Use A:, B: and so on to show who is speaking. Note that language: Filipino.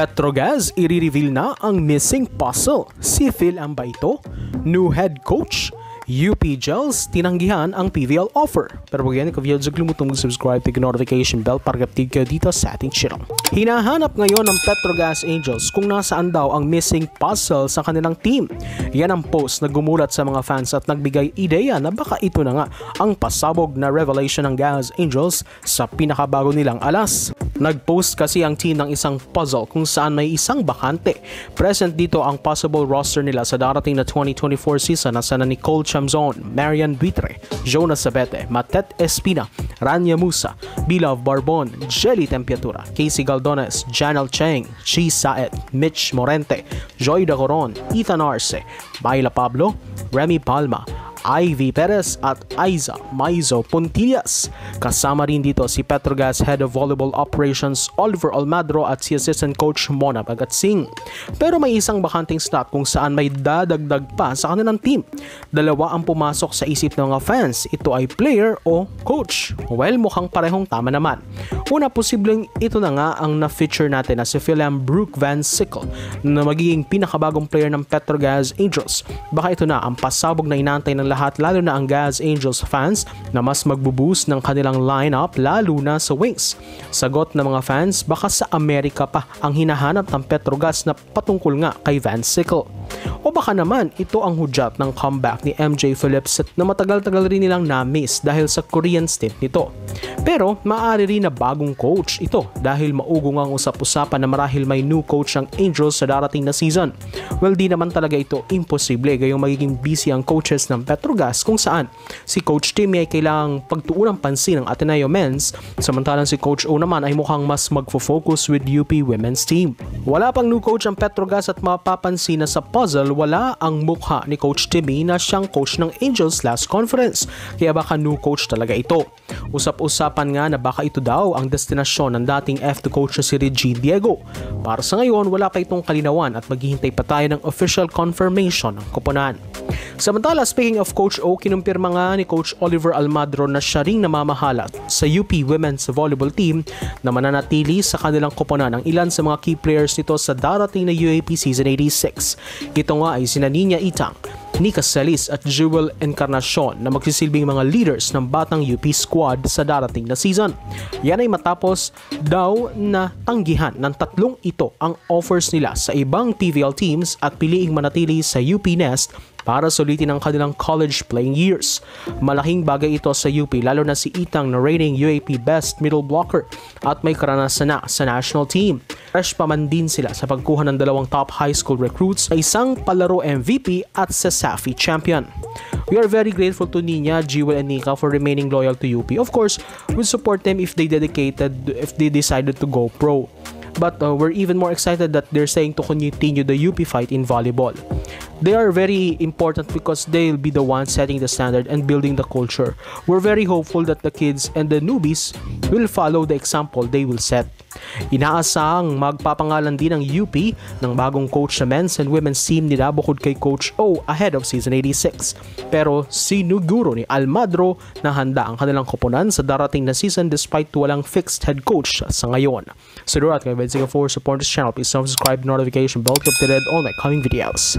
A: Petrogas i-reveal na ang missing puzzle. Si Phil ang ba ito? New head coach? UP Gels tinanggihan ang PVL offer. Pero bago yan, kung huwag lumutong mag-subscribe, notification bell para update kayo dito sa ating channel. Hinahanap ngayon ng Petrogas Angels kung nasaan daw ang missing puzzle sa kanilang team. Yan ang post na gumulat sa mga fans at nagbigay ideya na baka ito na nga ang pasabog na revelation ng Gas Angels sa pinakabago nilang alas. Nag-post kasi ang team ng isang puzzle kung saan may isang bakante. Present dito ang possible roster nila sa darating na 2024 season na sana Nicole Chamzon, Marian Buitre, Jonas Sabete, Matet Espina, Rania Musa, Bilov Barbon, Jelly Tempiatura, Casey Galdones, Janel Cheng, Chi Saet, Mitch Morente, Joy Dacoron, Ethan Arce, Myla Pablo, Remy Palma, Ivy Perez at Aiza Maizo Puntillas. Kasama rin dito si Petrogas Head of Volleyball Operations Oliver Almadro at si Assistant Coach Mona Bagatsing. Pero may isang bakanting slot kung saan may dadagdag pa sa kanilang team. Dalawa ang pumasok sa isip ng mga fans. Ito ay player o coach. Well, mukhang parehong tama naman. Una, posibleng ito na nga ang na-feature natin na si Philem Brooke Van Sickle na magiging pinakabagong player ng Petrogas Angels. Baka ito na ang pasabog na inaantay ng lahat, lalo na ang Gas Angels fans na mas magbuboost ng kanilang lineup lalo na sa wings. Sagot ng mga fans, baka sa Amerika pa ang hinahanap ng Petrogas na patungkol nga kay Van Sickle. O baka naman ito ang hudyat ng comeback ni MJ Phillips na matagal-tagal rin nilang na-miss dahil sa Korean stint nito. Pero maaari rin na bagong coach ito dahil maugong ang usap-usapan na marahil may new coach ang Angels sa darating na season. Well, di naman talaga ito imposible gayong magiging busy ang coaches ng Petrogas kung saan si Coach Timmy ay kailangang pagtuunang pansin ng Ateneo Men's, samantalang si Coach O naman ay mukhang mas magfo-focus with UP Women's Team. Wala pang new coach ang Petrogas at mapapansin na sa puzzle wala ang mukha ni Coach Timmy na siyang coach ng Angels last conference, kaya baka new coach talaga ito. Usap-usapan nga na baka ito daw ang destinasyon ng dating F2 coach na si Regine Diego. Para sa ngayon, wala pa itong kalinawan at maghihintay pa tayo ng official confirmation ng koponan. Samantala, speaking of Coach O, kinumpirma nga ni Coach Oliver Almadro na siya ring namamahala sa UP Women's Volleyball Team na mananatili sa kanilang koponan ang ilan sa mga key players nito sa darating na UAP Season 86. Ito nga ay sina Nina Itang, Nika Celis at Jewel Encarnacion na magsisilbing mga leaders ng batang UP squad sa darating na season. Yan ay matapos daw na tanggihan ng tatlong ito ang offers nila sa ibang PVL teams at piliing manatili sa UP Nest para sulitin ang kanilang college playing years. Malaking bagay ito sa UP lalo na si Itang na reigning UAP Best Middle Blocker at may karanasan na sa national team. Fresh pa man din sila sa pagkuha ng dalawang top high school recruits na isang palaro MVP at sa Safi champion. We are very grateful to Nina, Jewel, and Nika for remaining loyal to UP. Of course, we'll support them if they decided to go pro. But we're even more excited that they're saying to continue the UP fight in volleyball. They are very important because they'll be the ones setting the standard and building the culture. We're very hopeful that the kids and the newbies will follow the example they will set. Inaasahang magpapangalan din ng UP ng bagong coach sa men's and women's team nila bukod kay Coach O ahead of Season 86. Pero sinuguro ni Almadro na handa ang kanilang koponan sa darating na season despite walang fixed head coach sa ngayon. So do that, kaya for support this channel, please subscribe, notification bell to be updated on my coming videos.